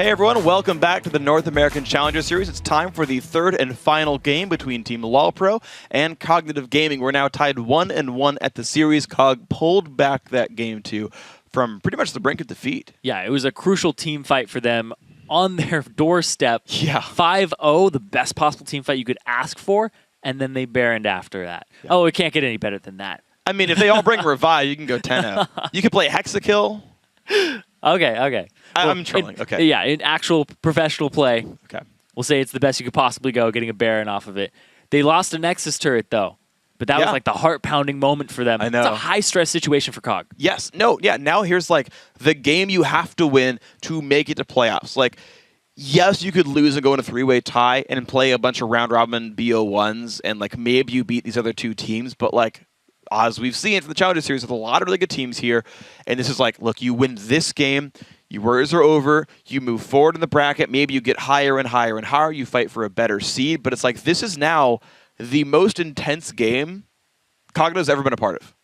Hey everyone, welcome back to the North American Challenger Series. It's time for the third and final game between Team LolPro and Cognitive Gaming. We're now tied 1-1 at the series. COG pulled back that game 2 from pretty much the brink of defeat. Yeah, it was a crucial team fight for them on their doorstep. Yeah. 5-0, the best possible team fight you could ask for, and then they barrened after that. Yeah. Oh, it can't get any better than that. I mean, if they all bring Revive, you can go 10-0. You could play Hexakill. Okay. I'm trolling. Okay. Yeah, in actual professional play, okay, we'll say it's the best you could possibly go, getting a Baron off of it. They lost a Nexus turret, though. But that was like the heart-pounding moment for them. I know. It's a high-stress situation for COG. Yes. No. Yeah. Now here's like the game you have to win to make it to playoffs. Like, yes, you could lose and go in a three-way tie and play a bunch of round-robin BO1s, and like maybe you beat these other two teams. But like, as we've seen from the Challenger Series, with a lot of really good teams here, and this is like, look, you win this game, your worries are over, you move forward in the bracket, maybe you get higher and higher and higher, you fight for a better seed, but it's like, this is now the most intense game Cognitive's ever been a part of.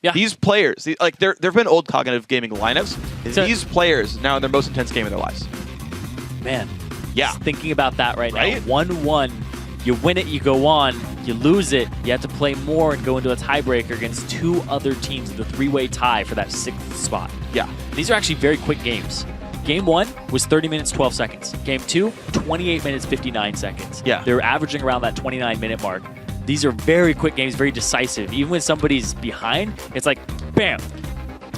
Yeah. These players, like there have been old Cognitive Gaming lineups, these players now in their most intense game of their lives. Man. Yeah. Just thinking about that right now. 1-1. You win it, you go on. You lose it, you have to play more and go into a tiebreaker against two other teams in the three-way tie for that 6th spot. Yeah. These are actually very quick games. Game 1 was 30 minutes, 12 seconds. Game 2, 28 minutes, 59 seconds. Yeah. They're averaging around that 29-minute mark. These are very quick games, very decisive. Even when somebody's behind, it's like, bam,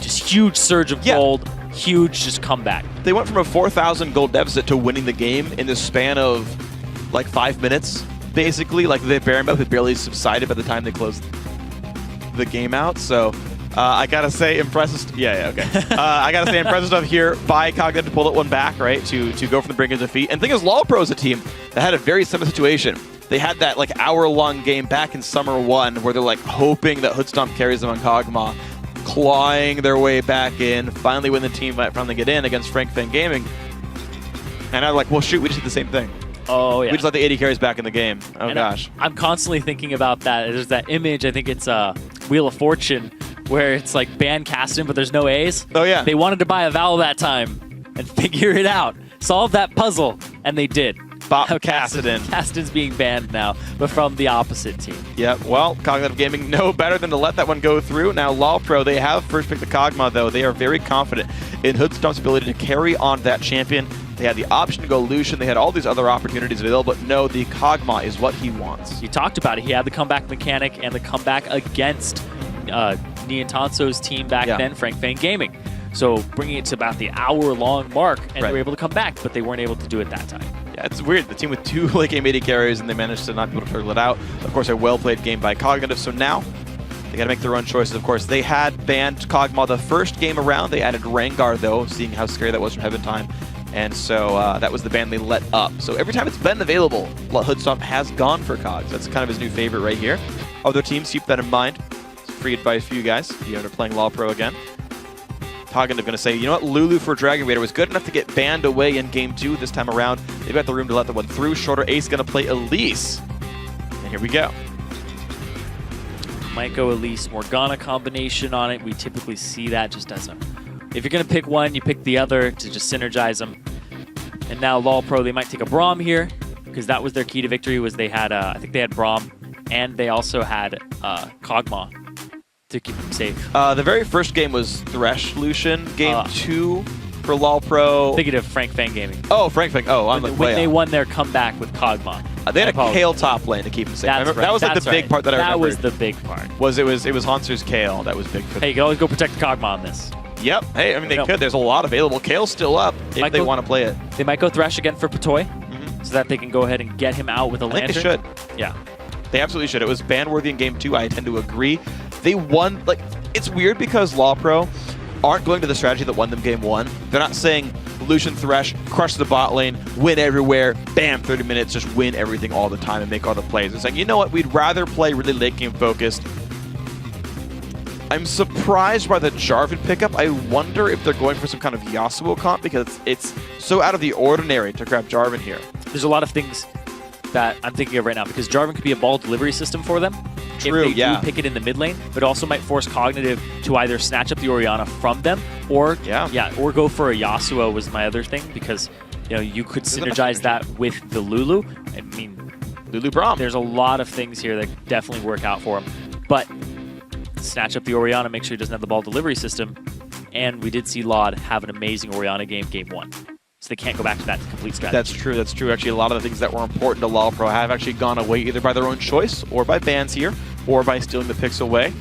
just huge surge of gold, huge just comeback. They went from a 4,000 gold deficit to winning the game in the span of like 5 minutes. Basically, like the Baron buff had barely subsided by the time they closed the game out. So I gotta say, impressive. I gotta say, impressive stuff here by Cognitive to pull that one back, right? To go from the brink of defeat. And the thing is, LolPro is a team that had a very similar situation. They had that like hour-long game back in Summer 1 where they're like hoping that Hoodstomp carries them on Kog'Maw, clawing their way back in, finally win the team fight, finally get in against Frank Fan Gaming. And I'm like, well, shoot, we just did the same thing. Oh, yeah. We just let the 80 carries back in the game. Oh, gosh. I'm constantly thinking about that. There's that image, I think it's Wheel of Fortune, where it's like ban Caston, but there's no A's. Oh, yeah. They wanted to buy a vowel that time and figure it out. Solve that puzzle, and they did. Caston's being banned now, but from the opposite team. Yeah, well, Cognitive Gaming no better than to let that one go through. Now, LolPro, they have first pick the Kog'Maw, though. They are very confident in Hoodstomp's ability to carry on that champion. They had the option to go Lucian. They had all these other opportunities available, but no, the Kog'Maw is what he wants. You talked about it. He had the comeback mechanic and the comeback against Niantanso's team back then, Frank Fan Gaming. So bringing it to about the hour-long mark, and they were able to come back, but they weren't able to do it that time. Yeah, it's weird. The team with 2 late game 80 carries, and they managed to not be able to turtle it out. Of course, a well-played game by Cognitive, so now they got to make their own choices. Of course, they had banned Kog'Maw the first game around. They added Rengar, though, seeing how scary that was from Heaven Time. And so that was the ban they let up. So every time it's been available, Hoodstomp has gone for COGs. That's kind of his new favorite right here. Other teams, keep that in mind. It's free advice for you guys if you end up playing LolPro again. Cognitive going to say, you know what, Lulu for Dragon Raider was good enough to get banned away in Game 2 this time around. They've got the room to let that one through. Shorter Ace going to play Elise. And here we go. Might go Elise Morgana combination on it. We typically see that just as a... If you're going to pick one, you pick the other to just synergize them. And now LolPro, they might take a Braum here, because that was their key to victory, was they had, I think they had Braum, and they also had Kog'Maw to keep them safe. The very first game was Thresh Lucian. Game 2 for LolPro. Thinking of Frank Fan Gaming. Oh, Frank Fan. Oh, I'm when they won their comeback with Kog'Maw. They had a Kale top lane to keep him safe. That's right. That was like the big part that I remember. That was the big part. It was Haunter's Kale that was big for them. Hey, you can always go protect the Kog'Maw on this. Yep. Hey, I mean, they could. There's a lot available. Kale's still up if they want to play it. They might go Thresh again for Patoy, so that they can go ahead and get him out with a Lantern. I think they should. Yeah. They absolutely should. It was ban-worthy in Game 2. I tend to agree. They won. Like, it's weird because LolPro aren't going to the strategy that won them Game 1. They're not saying Lucian Thresh, crush the bot lane, win everywhere, bam, 30 minutes, just win everything all the time and make all the plays. It's like, you know what? We'd rather play really late game focused. I'm surprised by the Jarvan pickup. I wonder if they're going for some kind of Yasuo comp because it's so out of the ordinary to grab Jarvan here. There's a lot of things that I'm thinking of right now because Jarvan could be a ball delivery system for them. True, if they do pick it in the mid lane, but also might force Cognitive to either snatch up the Orianna from them or or go for a Yasuo was my other thing because You know, you could synergize that with the Lulu. I mean, Lulu Braum. There's a lot of things here that definitely work out for him. But snatch up the Orianna, make sure he doesn't have the ball delivery system. And we did see Laud have an amazing Orianna game 1. So they can't go back to that complete strategy. That's true. That's true. Actually, a lot of the things that were important to LoLPro have actually gone away either by their own choice or by bans here or by stealing the picks away.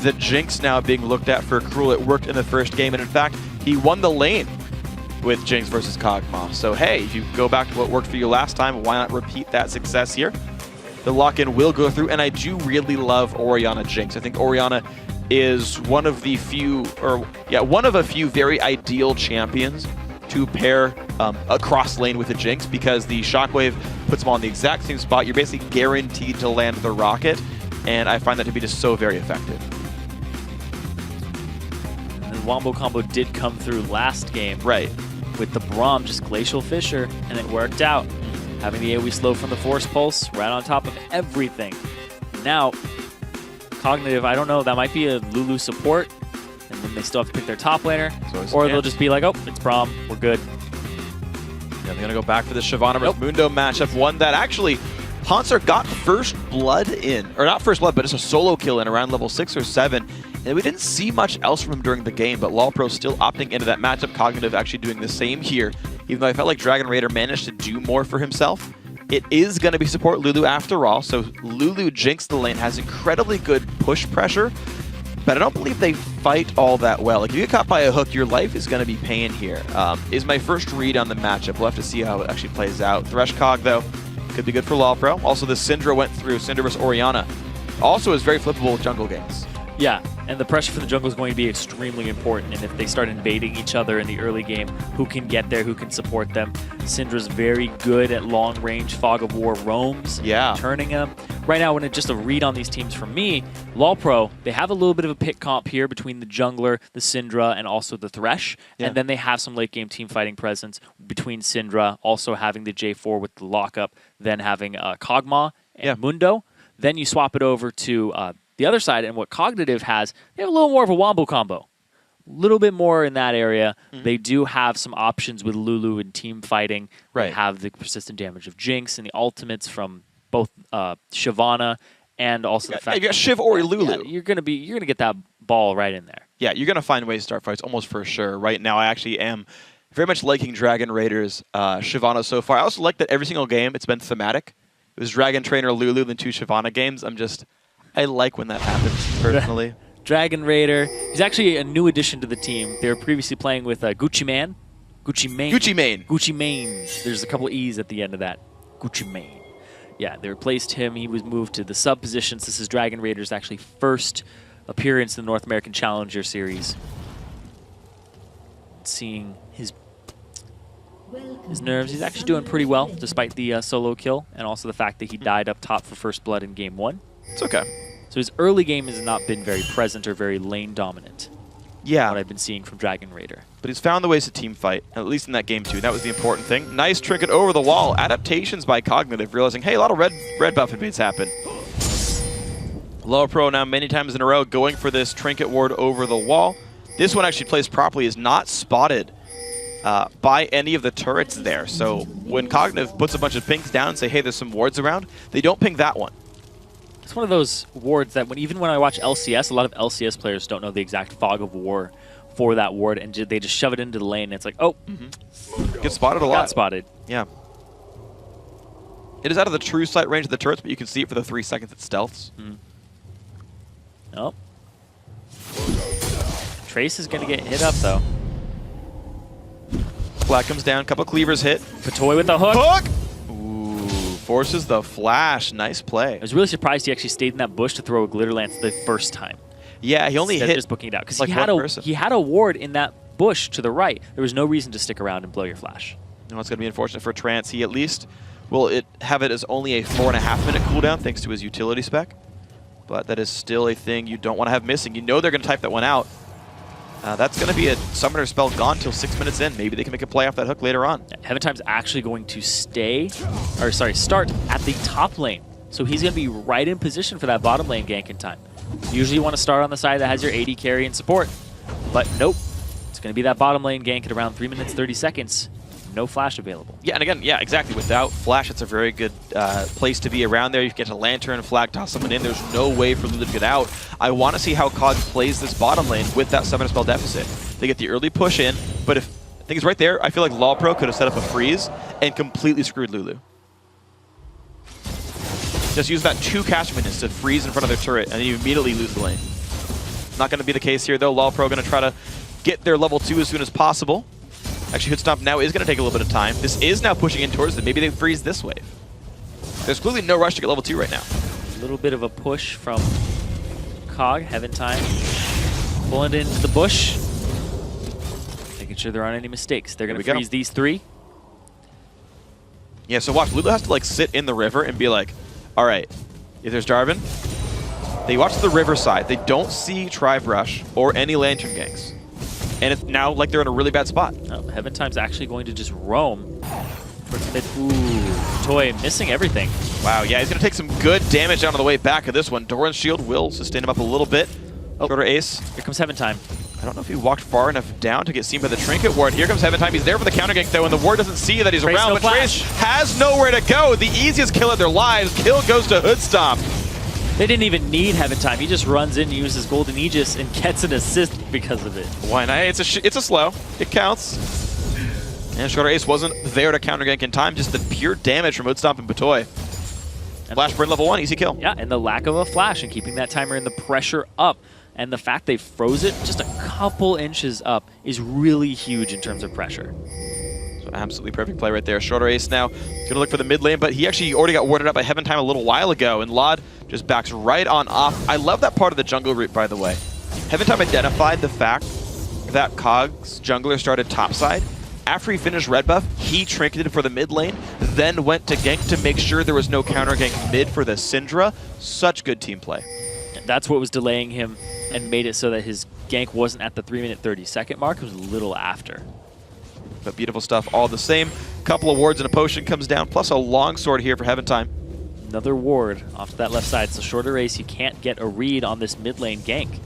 The Jinx now being looked at for Cruel. It worked in the first game, and in fact, he won the lane with Jinx versus Kog'Maw. So hey, if you go back to what worked for you last time, why not repeat that success here? The lock-in will go through, and I do really love Orianna Jinx. I think Orianna is one of a few very ideal champions to pair across lane with a Jinx, because the Shockwave puts them on the exact same spot. You're basically guaranteed to land the rocket, and I find that to be just so very effective. And the Wombo combo did come through last game. Right. With the Braum, just Glacial Fissure, and it worked out. Having the AoE slow from the Force Pulse right on top of everything. Now, Cognitive, I don't know, that might be a Lulu support, and then they still have to pick their top laner, or they'll just be like, oh, it's Braum, we're good. Yeah, they're going to go back for the Shyvana versus Mundo matchup, one that actually Hanser got first blood in, or not first blood, but it's a solo kill in around level 6 or 7. And we didn't see much else from him during the game, but LoLPro still opting into that matchup. Cognitive actually doing the same here, even though I felt like Dragon Raider managed to do more for himself. It is going to be support Lulu after all, so Lulu Jinx the lane has incredibly good push pressure, but I don't believe they fight all that well. Like, if you get caught by a hook, your life is going to be paying here. Is my first read on the matchup. We'll have to see how it actually plays out. Thresh Cog, though, could be good for LoLPro. Also, the Syndra went through. Syndra versus Orianna. Also is very flippable with jungle ganks. Yeah, and the pressure for the jungle is going to be extremely important, and if they start invading each other in the early game, who can get there, who can support them? Syndra's very good at long-range Fog of War roams, turning them. Right now, just a read on these teams from me, LoLPro, they have a little bit of a pick comp here between the jungler, the Syndra, and also the Thresh, and then they have some late-game team fighting presence between Syndra, also having the J4 with the lockup, then having Kog'Maw and Mundo. Then you swap it over to the other side, and what Cognitive has, they have a little more of a Wombo combo. A little bit more in that area. They do have some options with Lulu and team fighting. They have the persistent damage of Jinx and the ultimates from both Shyvana and also the fact you got Shiv or Lulu. You're gonna get that ball right in there. Yeah, you're gonna find ways to start fights almost for sure. Right now, I actually am very much liking Dragon Raiders Shyvana so far. I also like that every single game it's been thematic. It was Dragon Trainer Lulu, then 2 Shyvana games. I like when that happens, personally. Dragon Raider. He's actually a new addition to the team. They were previously playing with Gucci Mane. Gucci Mane. There's a couple E's at the end of that. Gucci Mane. Yeah, they replaced him. He was moved to the sub positions. This is Dragon Raider's actually first appearance in the North American Challenger Series. Seeing his nerves. He's actually doing pretty well, despite the solo kill, and also the fact that he died up top for first blood in game 1. It's okay. So his early game has not been very present or very lane dominant. Yeah. What I've been seeing from Dragon Raider. But he's found the ways to team fight, at least in that game 2. That was the important thing. Nice trinket over the wall. Adaptations by Cognitive, realizing, hey, a lot of red buff invades happen. LoLPro now many times in a row going for this trinket ward over the wall. This one actually placed properly, is not spotted by any of the turrets there. So when Cognitive puts a bunch of pings down and say, hey, there's some wards around, they don't ping that one. It's one of those wards that even when I watch LCS, a lot of LCS players don't know the exact Fog of War for that ward, and they just shove it into the lane, and it's like, oh. Gets spotted a lot. Got spotted. Yeah. It is out of the true sight range of the turrets, but you can see it for the 3 seconds it stealths. Oh. Trace is going to get hit up, though. Flag comes down, couple cleavers hit. Patoy with the hook. Ooh, forces the flash. Nice play. I was really surprised he actually stayed in that bush to throw a Glitter Lance the first time. Yeah, he only hit just booking it out. Because like he had a ward in that bush to the right. There was no reason to stick around and blow your flash. No, it's going to be unfortunate for Trance. He at least will have it as only a 4.5-minute cooldown thanks to his utility spec. But that is still a thing you don't want to have missing. You know they're going to type that one out. That's going to be a summoner spell gone till 6 minutes in. Maybe they can make a play off that hook later on. Heaven Time's actually going to start at the top lane. So he's going to be right in position for that bottom lane gank in time. Usually you want to start on the side that has your AD carry and support. But nope. It's going to be that bottom lane gank at around 3 minutes, 30 seconds. no flash available. Yeah, and again, yeah, exactly. Without flash, it's a very good place to be around there. You get a lantern, flag toss someone in. There's no way for Lulu to get out. I want to see how COG plays this bottom lane with that summoner spell deficit. They get the early push in, but if I think it's right there, I feel like LawPro could have set up a freeze and completely screwed Lulu. Just use that 2 caster minions to freeze in front of their turret, and then you immediately lose the lane. Not going to be the case here, though. LawPro going to try to get their level 2 as soon as possible. Actually, Hoodstomp now is going to take a little bit of time. This is now pushing in towards them. Maybe they freeze this wave. There's clearly no rush to get level 2 right now. A little bit of a push from COG. Heaven Time pulling it into the bush. Making sure there aren't any mistakes. They're going to freeze these 3. Yeah, so watch. Lulu has to like sit in the river and be like, all right, if there's Jarvan, they watch the river side. They don't see Tribe Rush or any Lantern ganks. And it's now like they're in a really bad spot. Oh, Heaven Time's actually going to just roam. Ooh, Toy missing everything. Wow, yeah, he's going to take some good damage down on the way back of this one. Doran's shield will sustain him up a little bit. Shorter ace. Here comes Heaven Time. I don't know if he walked far enough down to get seen by the Trinket Ward. Here comes Heaven Time. He's there for the counter gank, though, and the Ward doesn't see that he's Trace around. no But flash. Trace has nowhere to go. The easiest kill of their lives. Kill goes to Hoodstomp. They didn't even need Heaven Time. He just runs in, uses Golden Aegis, and gets an assist because of it. Why not? It's a slow. It counts. And Shorter Ace wasn't there to counter gank in time. Just the pure damage from Hoodstomp and Batoy. Flash burn level 1, easy kill. Yeah, and the lack of a flash and keeping that timer and the pressure up. And the fact they froze it just a couple inches up is really huge in terms of pressure. So absolutely perfect play right there. Shorter Ace now going to look for the mid lane, but he actually already got warded up by Heaven Time a little while ago, and Lod just backs right on off. I love that part of the jungle route, by the way. Heaven Time identified the fact that COG's jungler started topside. After he finished red buff, he trinketed for the mid lane, then went to gank to make sure there was no counter gank mid for the Syndra. Such good team play. That's what was delaying him and made it so that his gank wasn't at the 3-minute 30-second mark. It was a little after. But beautiful stuff all the same. Couple of wards and a potion comes down, plus a longsword here for Heaven Time. Another ward off to that left side. So Shorter Ace, you can't get a read on this mid lane gank.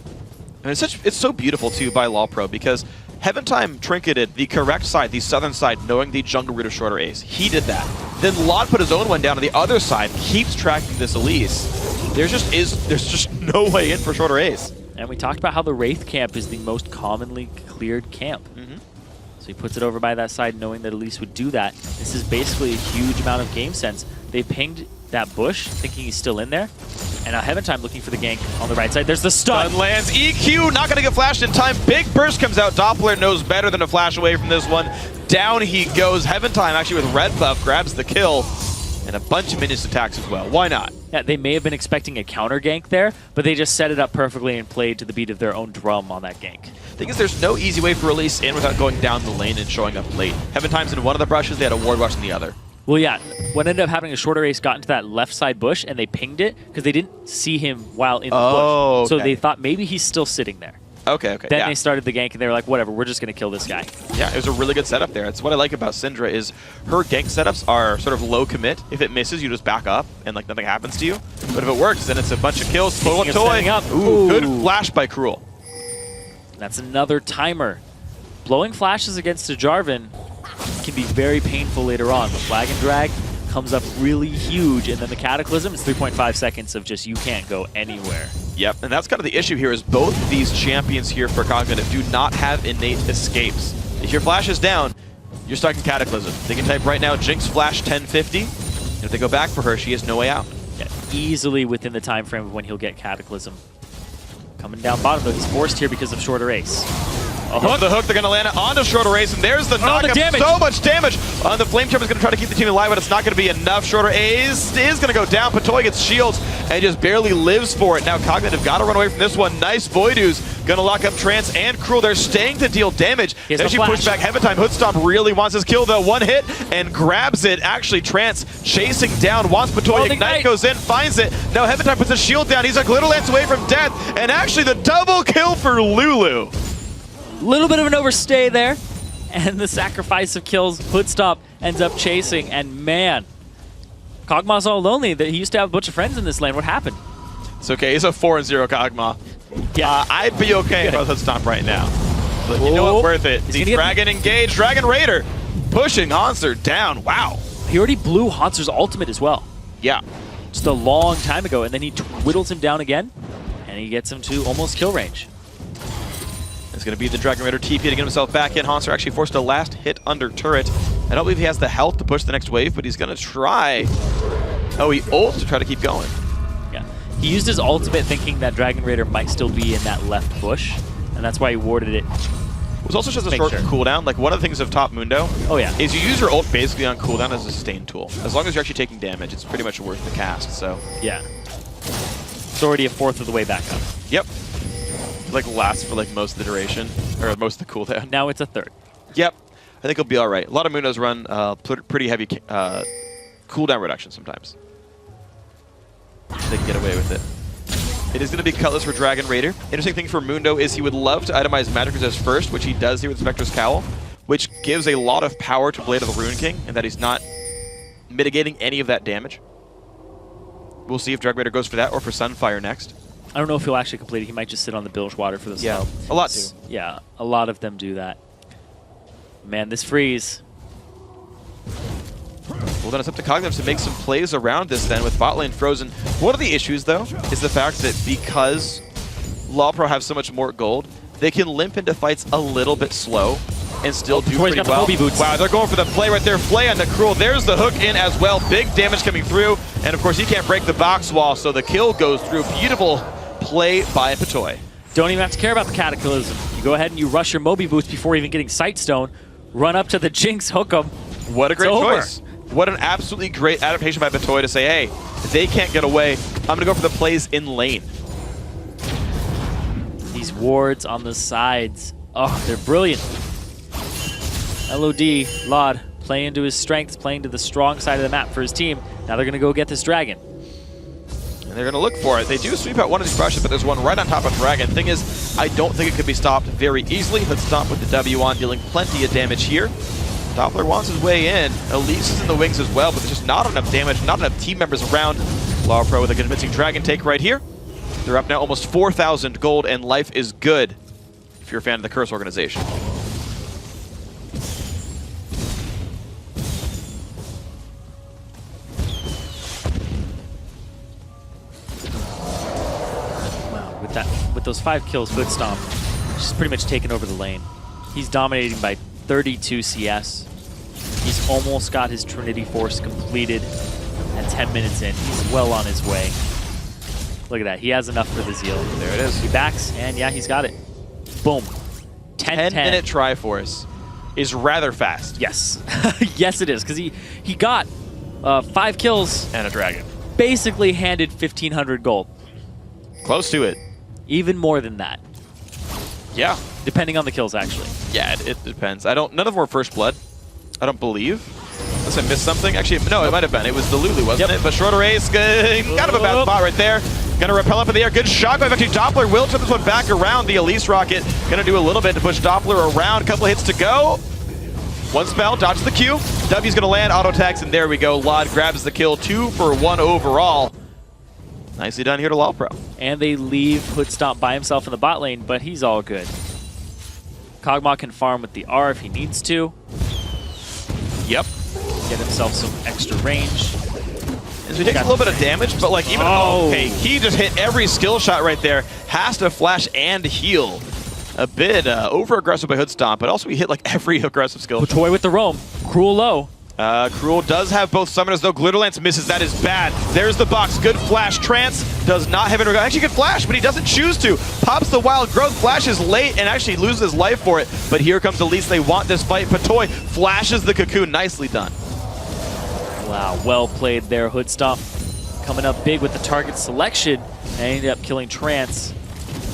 And it's so beautiful, too, by LawPro, because Heaven Time trinketed the correct side, the southern side, knowing the jungle route of Shorter Ace. He did that. Then Lod put his own one down on the other side, keeps tracking this Elise. There's just no way in for Shorter Ace. And we talked about how the Wraith camp is the most commonly cleared camp. So he puts it over by that side knowing that Elise would do that. This is basically a huge amount of game sense. They pinged that bush thinking he's still in there. And now Heaven Time looking for the gank on the right side. There's the stun. Stun lands. EQ not going to get flashed in time. Big burst comes out. Doppler knows better than to flash away from this one. Down he goes. Heaven Time actually with red buff grabs the kill. And a bunch of minions attacks as well. Why not? Yeah, they may have been expecting a counter gank there, but they just set it up perfectly and played to the beat of their own drum on that gank. Thing is, there's no easy way for Elise in without going down the lane and showing up late. Heaven Time's in one of the brushes, they had a ward rush in the other. Well, yeah, what ended up happening is Shorter Ace got into that left side bush and they pinged it because they didn't see him while in the bush. So they thought maybe he's still sitting there. Okay. Then they started the gank and they were like, whatever, we're just going to kill this guy. Yeah, it was a really good setup there. It's what I like about Syndra is her gank setups are sort of low commit. If it misses, you just back up and like nothing happens to you. But if it works, then it's a bunch of kills. Pull up Toy. Ooh, good flash by Cruel. That's another timer. Blowing flashes against a Jarvan can be very painful later on. The Flag and Drag comes up really huge, and then the Cataclysm is 3.5 seconds of just you can't go anywhere. Yep, and that's kind of the issue here is both of these champions here for Cognitive do not have innate escapes. If your flash is down, you're stuck in Cataclysm. They can type right now, Jinx flash 1050, and if they go back for her, she has no way out. Yeah, easily within the time frame of when he'll get Cataclysm. Coming down bottom, though, he's forced here because of Shorter Ace. A hook. The hook, they're going to land it onto Shorter Ace, and there's the knock-up. So much damage. The Flame Charm is going to try to keep the team alive, but it's not going to be enough. Shorter Ace is going to go down. Patoy gets shields and just barely lives for it. Now Cognitive got to run away from this one. Nice Voidoo's going to lock up Trance and Cruel. They're staying to deal damage. They actually push back. Heaven Time. Hoodstomp really wants his kill, though. One hit and grabs it. Actually, Trance chasing down. Wants Patoy. Ignite goes in, finds it. Now Heaven Time puts his shield down. He's a glitter lance away from death. And actually the double kill for Lulu. Little bit of an overstay there, and the sacrifice of kills. Hoodstomp ends up chasing, and man, Kog'Maw's all lonely. He used to have a bunch of friends in this lane. What happened? It's okay. He's a 4-0 Kog'Maw. Yeah, I'd be okay with Hoodstomp right now. But you know what? Worth it. The Dragon engaged. Dragon Raider Pushing Hanser down. Wow. He already blew Hanser's ultimate as well. Yeah. Just a long time ago, and then he whittles him down again, and he gets him to almost kill range. It's going to be the Dragon Raider TP to get himself back in. Hanser actually forced a last hit under turret. I don't believe he has the health to push the next wave, but he's going to try. Oh, he ults to try to keep going. Yeah. He used his ultimate thinking that Dragon Raider might still be in that left bush, and that's why he warded it. It was also just a short cooldown. Like, one of the things of Top Mundo is you use your ult basically on cooldown as a sustain tool. As long as you're actually taking damage, it's pretty much worth the cast, so. Yeah. It's already a fourth of the way back up. Yep. Like, lasts for, like, most of the duration, or most of the cooldown. Now it's a third. Yep. I think he'll be all right. A lot of Mundos run pretty heavy cooldown reduction sometimes. They can get away with it. It is going to be Cutlass for Dragon Raider. Interesting thing for Mundo is he would love to itemize Magic Resist first, which he does here with Spectre's Cowl, which gives a lot of power to Blade of the Rune King, and that he's not mitigating any of that damage. We'll see if Dragon Raider goes for that or for Sunfire next. I don't know if he'll actually complete it. He might just sit on the bilge water for the slow. A lot do. Yeah, a lot of them do that. Man, this freeze. Well, then it's up to Cognitive to make some plays around this then with bot lane frozen. One of the issues, though, is the fact that because LawPro have so much more gold, they can limp into fights a little bit slow and still do pretty well. Wow, they're going for the play right there. Flay on the Cruel. There's the hook in as well. Big damage coming through. And, of course, he can't break the box wall, so the kill goes through. Beautiful play by Patoy. Don't even have to care about the Cataclysm. You go ahead and you rush your Moby Boots before even getting Sightstone. Run up to the Jinx, hook him. What a great choice. What an absolutely great adaptation by Patoy to say, hey, they can't get away. I'm going to go for the plays in lane. These wards on the sides. Oh, they're brilliant. LOD, Lod, playing to his strengths, playing to the strong side of the map for his team. Now they're going to go get this dragon. And they're going to look for it. They do sweep out one of these brushes, but there's one right on top of Dragon. Thing is, I don't think it could be stopped very easily. Let's stop with the W on, dealing plenty of damage here. Doppler wants his way in. Elise is in the wings as well, but there's just not enough damage, not enough team members around. LawPro with a convincing Dragon take right here. They're up now almost 4,000 gold, and life is good if you're a fan of the Curse organization. Wow, with those 5 kills, Foot Stomp, just pretty much taken over the lane. He's dominating by 32 CS. He's almost got his Trinity Force completed at 10 minutes in. He's well on his way. Look at that. He has enough for the Zeal. There it is. He backs, and yeah, he's got it. Boom. 10-minute Triforce is rather fast. Yes. Yes, it is, because he got 5 kills. And a Dragon. Basically handed 1,500 gold. Close to it. Even more than that. Yeah. Depending on the kills, actually. Yeah, it depends. None of them were First Blood, I don't believe. Unless I missed something. Actually, no, it might have been. It was the Lulu, wasn't it? But Schroeder Ace, kind of a bad spot right there. Gonna repel up in the air. Good shot. Actually, Doppler will turn this one back around. The Elise Rocket gonna do a little bit to push Doppler around. A couple of hits to go. One spell, dodges the Q. W's gonna land, auto attacks, and there we go. Lod grabs the kill. 2 for 1 overall. Nicely done here to LawPro. And they leave Footstomp by himself in the bot lane, but he's all good. Kog'Maw can farm with the R if he needs to. Yep. Get himself some extra range. And so he takes a little bit of damage, but like even okay, he just hit every skill shot right there. Has to flash and heal. A bit over-aggressive by Footstomp, but also he hit like every aggressive skill. Toy with the roam. Cruel low. Cruel does have both summoners, though. Glitterlance misses. That is bad. There's the box. Good flash. Trance does not have it. Actually, good flash, but he doesn't choose to. Pops the wild growth. Flashes late and actually loses his life for it. But here comes Elise. They want this fight. Patoy flashes the cocoon. Nicely done. Wow, well played there. Footstomp coming up big with the target selection and ended up killing Trance.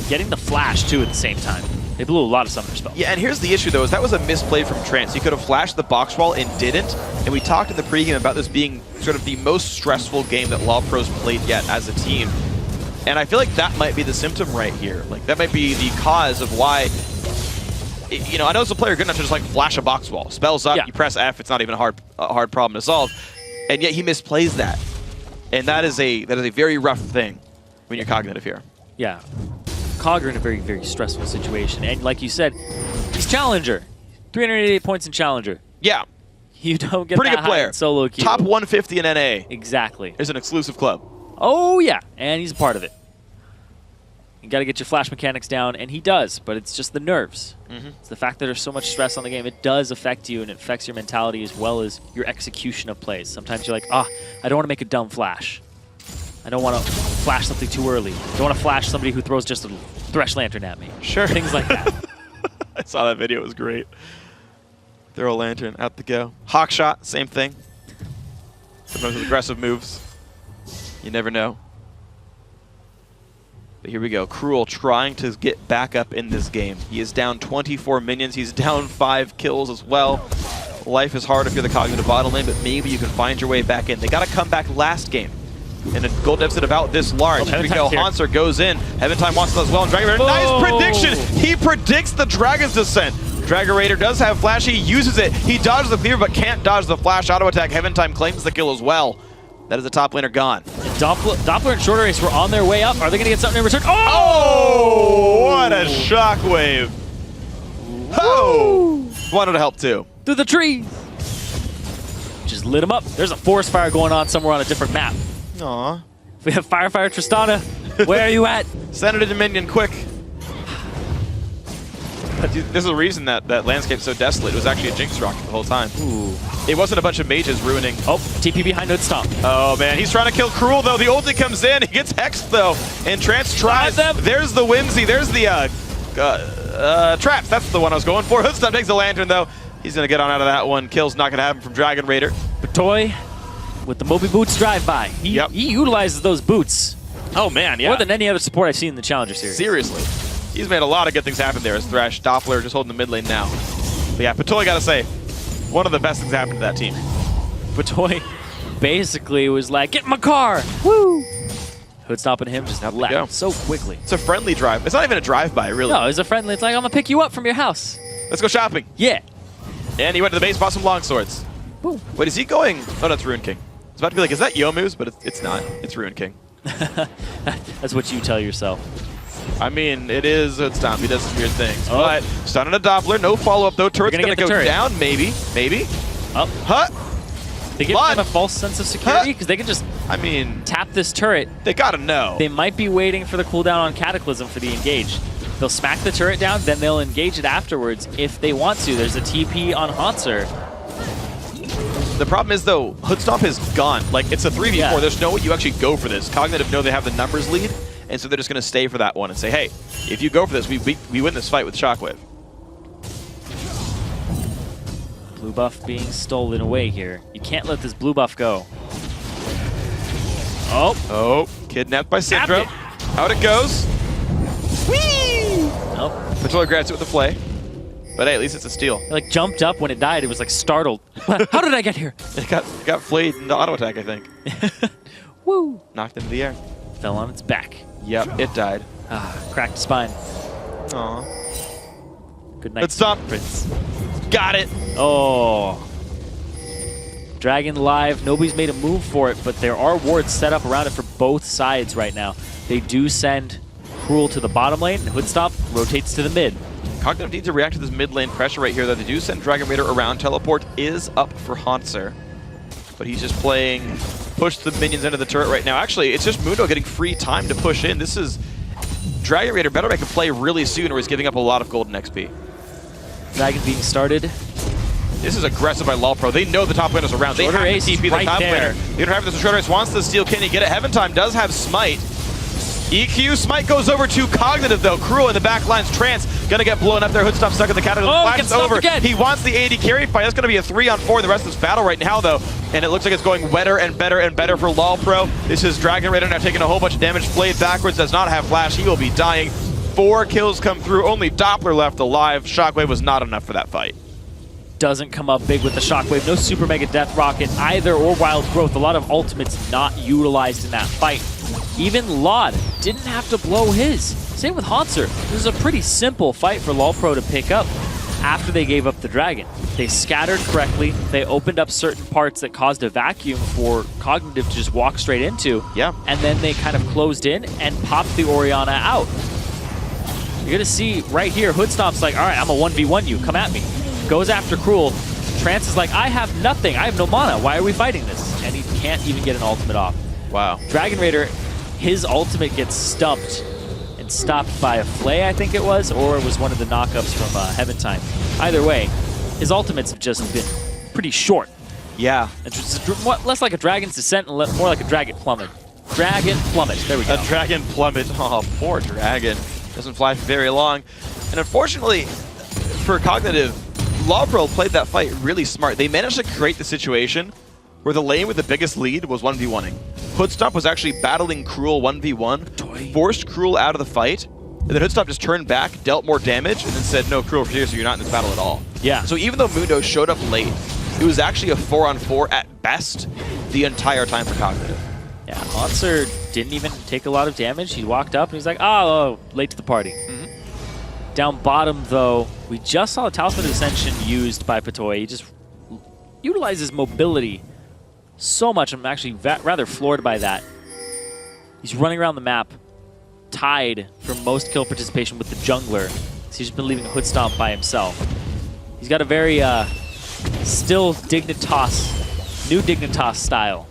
Getting the flash, too, at the same time. They blew a lot of summoner spells. Yeah, and here's the issue, though, is that was a misplay from Trance. He could have flashed the box wall and didn't. And we talked in the pregame about this being sort of the most stressful game that LawPro's played yet as a team. And I feel like that might be the symptom right here. Like, that might be the cause of why, you know, I know as a player, good enough to just, like, flash a box wall. Spells up, you press F, it's not even a hard problem to solve. And yet he misplays that. And that is a very rough thing when you're cognitive here. Yeah. COG are in a very, very stressful situation. And like you said, he's Challenger. 388 points in Challenger. Yeah. You don't get Pretty that good high player. in solo queue. Top 150 in NA. Exactly. Is an exclusive club. Oh, yeah. And he's a part of it. You got to get your flash mechanics down, and he does, but it's just the nerves. It's the fact that there's so much stress on the game. It does affect you, and it affects your mentality as well as your execution of plays. Sometimes you're like, I don't want to make a dumb flash. I don't want to flash something too early. I don't want to flash somebody who throws just a Thresh Lantern at me. Sure. Things like that. I saw that video. It was great. Throw a lantern, out the go. Hawk shot, same thing. Sometimes with aggressive moves. You never know. But here we go. Cruel trying to get back up in this game. He is down 24 minions. He's down 5 kills as well. Life is hard if you're the cognitive bottom lane, but maybe you can find your way back in. They got to come back last game. And a gold deficit about this large. Here we go. Hanser goes in. Heaven Time wants it as well. And Dragon Raider, nice prediction. He predicts the Dragon's Descent. Dragon Raider does have flash. He uses it. He dodges the cleaver, but can't dodge the flash auto attack. Heaven Time claims the kill as well. That is the top laner gone. Doppler and Shorter Race were on their way up. Are they going to get something in return? Oh! What a shockwave. Oh! Wanted to help too. Through the trees. Just lit him up. There's a forest fire going on somewhere on a different map. Aw. We have Firefire Tristana. Where are you at? Send it to Dominion quick. This is the reason that landscape's so desolate. It was actually a Jinx rocket the whole time. Ooh. It wasn't a bunch of mages ruining. Oh, TP behind Hood Stomp. Oh, man. He's trying to kill Cruel, though. The ulti comes in. He gets hexed, though. And Trance tries. There's the Whimsy. There's the Traps. That's the one I was going for. Hoodstomp takes the Lantern, though. He's going to get on out of that one. Kill's not going to happen from Dragon Raider. Batoy with the Moby Boots drive-by. He utilizes those boots. Oh, man, yeah. More than any other support I've seen in the Challenger Series. Seriously. He's made a lot of good things happen there as Thresh. Doppler just holding the mid lane now. But yeah, Batoy, gotta say, one of the best things happened to that team. Batoy basically was like, get in my car! Woo! Hood stomping him just left so quickly. It's a friendly drive. It's not even a drive-by, really. No, it's a friendly. It's like, I'm gonna pick you up from your house. Let's go shopping. Yeah. And he went to the base, bought some longswords. Woo. Wait, is he going? Oh, that's Ruin King. I was about to be like, is that Yomu's? But it's not. It's Ruin King. That's what you tell yourself. I mean, it is Hoodstomp. He does some weird things. But stun on a Doppler. No follow-up, though. Turret's going to go down, maybe. Maybe. Up. Huh? They give them a false sense of security because they can just tap this turret. They got to know. They might be waiting for the cooldown on Cataclysm for the engage. They'll smack the turret down, then they'll engage it afterwards if they want to. There's a TP on Hanser. The problem is, though, Hoodstomp is gone. Like, it's a 3v4. Yeah. There's no way you actually go for this. Cognitive know they have the numbers lead, and so they're just going to stay for that one and say, hey, if you go for this, we win this fight with Shockwave. Blue buff being stolen away here. You can't let this blue buff go. Oh, kidnapped by Syndrome. Out it goes. Whee! Nope. Patrol grabs it with the flay. But hey, at least it's a steal. It like jumped up when it died. It was like startled. How did I get here? It got flayed in the auto attack, I think. Woo! Knocked into the air. Fell on its back. Yep, it died. Cracked spine. Aw. Good night. Let's stop. Prince. Got it. Oh. Dragon live. Nobody's made a move for it, but there are wards set up around it for both sides right now. They do send Cruel to the bottom lane, and Hoodstomp rotates to the mid. Cognitive needs to react to this mid lane pressure right here, though. They do send Dragon Raider around. Teleport is up for Hanser. But he's just playing push the minions into the turret right now. Actually, it's just Mundo getting free time to push in. This is Dragon Raider better make a play really soon, or he's giving up a lot of golden XP. Dragon being started. This is aggressive by LawPro. They know the top laner's around. They have to TP the top laner. They don't have this. Shorter Ace wants to steal. Can he get it? Heaven Time does have Smite. EQ, Smite goes over to Cognitive, though. Cruel in the back lines. Trance gonna get blown up there. Hoodstomp stuck in the Cataclysm. Flash is over. Again. He wants the AD carry fight. That's gonna be a 3-on-4 in the rest of this battle right now, though. And it looks like it's going better and better and better for LawPro. This is Dragon Raider now taking a whole bunch of damage. Flayed backwards, does not have flash. He will be dying. 4 kills come through. Only Doppler left alive. Shockwave was not enough for that fight. Doesn't come up big with the Shockwave. No Super Mega Death Rocket either, or Wild Growth. A lot of ultimates not utilized in that fight. Even Laud didn't have to blow his. Same with Hanser. This is a pretty simple fight for LawPro to pick up after they gave up the Dragon. They scattered correctly. They opened up certain parts that caused a vacuum for Cognitive to just walk straight into. Yeah. And then they kind of closed in and popped the Orianna out. You're going to see right here, Hoodstomp's like, all right, I'm a 1v1 you. Come at me. Goes after Cruel. Trance is like, I have nothing. I have no mana. Why are we fighting this? And he can't even get an ultimate off. Wow. Dragon Raider, his ultimate gets stumped and stopped by a Flay, I think it was, or it was one of the knockups from Heaven Time. Either way, his ultimates have just been pretty short. Yeah. It's less like a Dragon's Descent and more like a Dragon Plummet. Dragon Plummet. There we go. A Dragon Plummet. Oh, poor Dragon. Doesn't fly for very long. And unfortunately, for Cognitive, Lawpro played that fight really smart. They managed to create the situation where the lane with the biggest lead was 1v1ing. Hoodstomp was actually battling Cruel 1v1, forced Cruel out of the fight, and then Hoodstomp just turned back, dealt more damage, and then said, no, Cruel, so you're not in this battle at all. Yeah. So even though Mundo showed up late, it was actually a 4-on-4 at best the entire time for Cognitive. Yeah, Hanser didn't even take a lot of damage. He walked up and he's like, oh, late to the party. Down bottom, though, we just saw a Talisman of Ascension used by Patoy. He just utilizes mobility so much. I'm actually rather floored by that. He's running around the map, tied for most kill participation with the jungler. So he's just been leaving Hoodstomp by himself. He's got a very still Dignitas, new Dignitas style.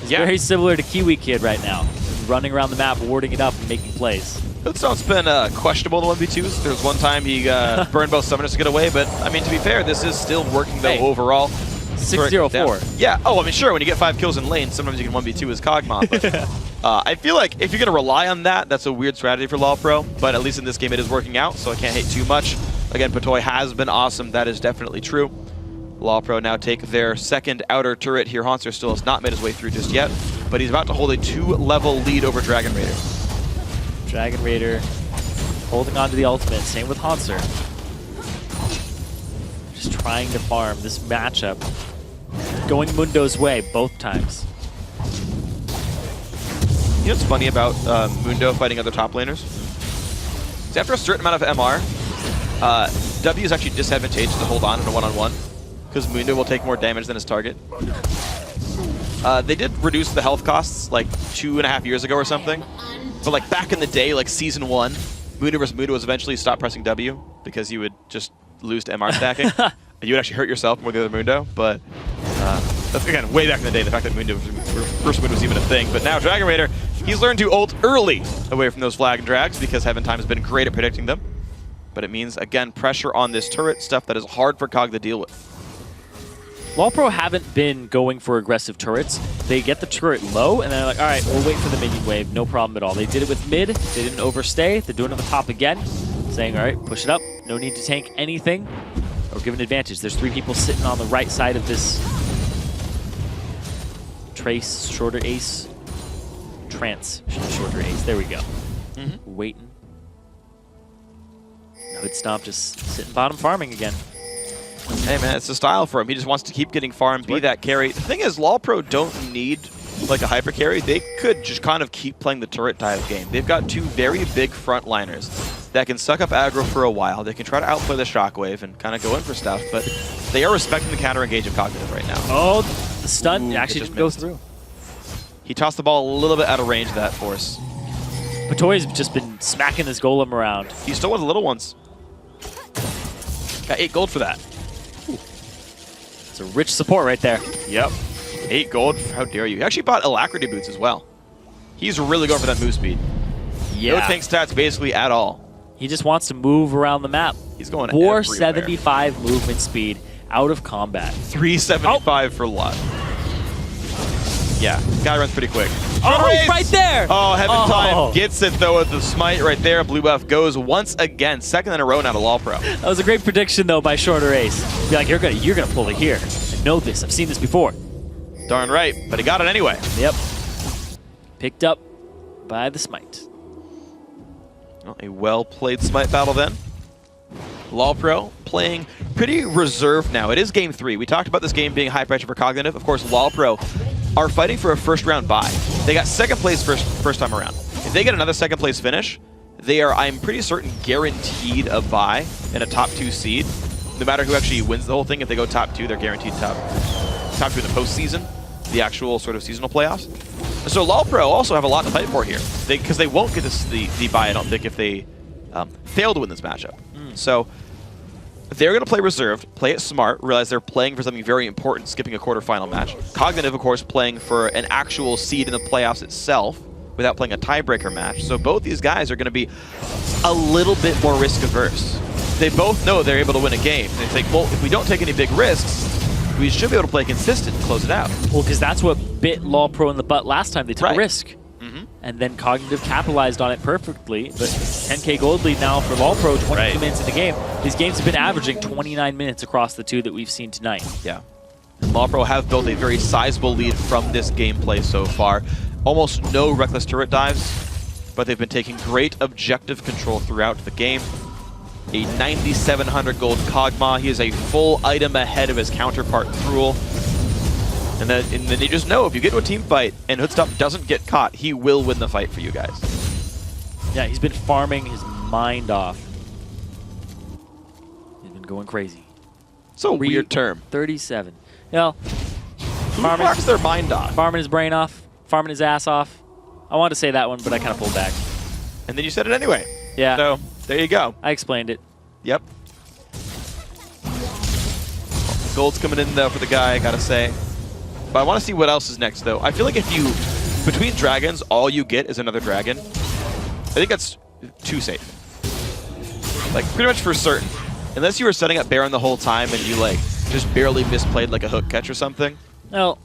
He's very similar to Kiwi Kid right now. Running around the map, warding it up, and making plays. Hoodstomp's been questionable in the 1v2s. There was one time he burned both summoners to get away, but I mean, to be fair, this is still working though overall. 604. Yeah, oh, I mean, sure, when you get 5 kills in lane, sometimes you can 1v2 as Cogmoth, but I feel like if you're going to rely on that, that's a weird strategy for Lawpro, but at least in this game it is working out, so I can't hate too much. Again, Patoy has been awesome, that is definitely true. Lawpro now take their second outer turret here. Hanser still has not made his way through just yet, but he's about to hold a 2-level lead over Dragon Raider. Dragon Raider holding on to the ultimate, same with Hanser. Just trying to farm this matchup. Going Mundo's way both times. You know what's funny about Mundo fighting other top laners? Is after a certain amount of MR, W is actually disadvantageous to hold on in a one-on-one, because Mundo will take more damage than his target. They did reduce the health costs like 2.5 years ago or something, but like back in the day, like Season 1, Mundo versus Mundo was eventually stopped pressing W because you would just lose to MR stacking. And you would actually hurt yourself more than the other Mundo, but that's, again, way back in the day, the fact that Mundo versus Mundo was even a thing. But now Dragon Raider, he's learned to ult early away from those flag and drags because Heaven Time has been great at predicting them. But it means, again, pressure on this turret, stuff that is hard for COG to deal with. Lawpro haven't been going for aggressive turrets. They get the turret low, and then they're like, all right, we'll wait for the minion wave, no problem at all. They did it with mid, they didn't overstay, they're doing it on the top again, saying, all right, push it up, no need to tank anything, or give an advantage. There's 3 people sitting on the right side of this Trace, shorter ace, Trance, shorter ace, there we go. Waiting. Hoodstomp just sitting bottom farming again. Hey man, it's a style for him. He just wants to keep getting farm, be that carry. The thing is, Lawpro don't need like a hyper carry. They could just kind of keep playing the turret type game. They've got 2 very big frontliners that can suck up aggro for a while. They can try to outplay the shockwave and kind of go in for stuff, but they are respecting the counter engage of Cognitive right now. Oh, the stun actually didn't go through. He tossed the ball a little bit out of range of that force. Patoy's just been smacking this golem around. He still won the little ones. Got 8 gold for that. It's a rich support right there. Yep. 8 gold. How dare you? He actually bought Alacrity boots as well. He's really going for that move speed. Yeah. No tank stats basically at all. He just wants to move around the map. He's going 475 movement speed out of combat. 375 for luck. Yeah, guy runs pretty quick. Oh, right there! Oh, Heaven Time gets it though with the smite right there. Blue buff goes once again, second in a row now to Lawpro. That was a great prediction though by Shorter Ace. Be like, you're gonna pull it here. I know this. I've seen this before. Darn right, but he got it anyway. Yep. Picked up by the smite. Well, a well-played smite battle then. Lawpro playing pretty reserved now. It is game 3. We talked about this game being high pressure for Cognitive. Of course, Lawpro are fighting for a first-round bye. They got second place first time around. If they get another second place finish, they are, I'm pretty certain, guaranteed a bye and a top 2 seed. No matter who actually wins the whole thing, if they go top 2, they're guaranteed top 2 in the postseason, the actual sort of seasonal playoffs. So Lawpro also have a lot to fight for here, because they won't get the bye, I don't think, if they fail to win this matchup. So they're going to play reserved, play it smart, realize they're playing for something very important, skipping a quarterfinal match. Cognitive, of course, playing for an actual seed in the playoffs itself without playing a tiebreaker match. So both these guys are going to be a little bit more risk averse. They both know they're able to win a game. They think, well, if we don't take any big risks, we should be able to play consistent and close it out. Well, because that's what bit Law Pro in the butt last time. They took a risk. And then Cognitive capitalized on it perfectly. But 10K gold lead now for Law Pro, 22 minutes in the game. These games have been averaging 29 minutes across the two that we've seen tonight. Yeah. And Law Pro have built a very sizable lead from this gameplay so far. Almost no reckless turret dives, but they've been taking great objective control throughout the game. A 9,700 gold Kog'Maw. He is a full item ahead of his counterpart Thruel. And then you just know if you get to a team fight and Hoodstop doesn't get caught, he will win the fight for you guys. Yeah, he's been farming his mind off. He's been going crazy. It's a weird term. 37. You know, who farms their mind off? Farming his brain off, farming his ass off. I wanted to say that one, but I kind of pulled back. And then you said it anyway. Yeah. So there you go. I explained it. Yep. Gold's coming in though for the guy, I gotta say. But I want to see what else is next, though. I feel like if you, between dragons, all you get is another dragon, I think that's too safe. Like, pretty much for certain. Unless you were setting up Baron the whole time and you, like, just barely misplayed, like, a hook catch or something. Well,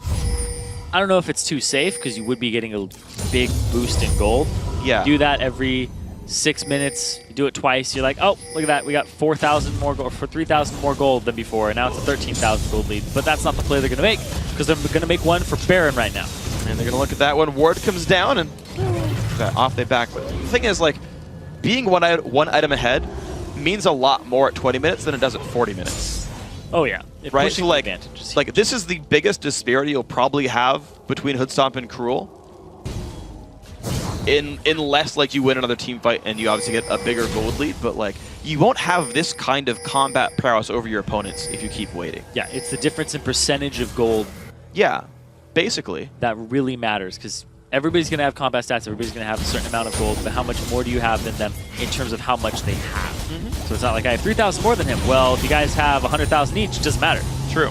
I don't know if it's too safe, because you would be getting a big boost in gold. Yeah. Do that every 6 minutes. You do it twice. You're like, oh, look at that. We got 4,000 more gold, for 3,000 more gold than before, and now it's a 13,000 gold lead. But that's not the play they're going to make, because they're going to make one for Baron right now. And they're going to look at that one. Ward comes down, and off they back. But the thing is, like, being one item ahead means a lot more at 20 minutes than it does at 40 minutes. Oh, yeah. Right? So, like, advantage. Like, this is the biggest disparity you'll probably have between Hoodstomp and Cruel. Unless, like, you win another team fight and you obviously get a bigger gold lead, but, like, you won't have this kind of combat prowess over your opponents if you keep waiting. Yeah, it's the difference in percentage of gold. Yeah, basically. That really matters, because everybody's going to have combat stats, everybody's going to have a certain amount of gold, but how much more do you have than them in terms of how much they have? So it's not like I have 3,000 more than him. Well, if you guys have 100,000 each, it doesn't matter. True.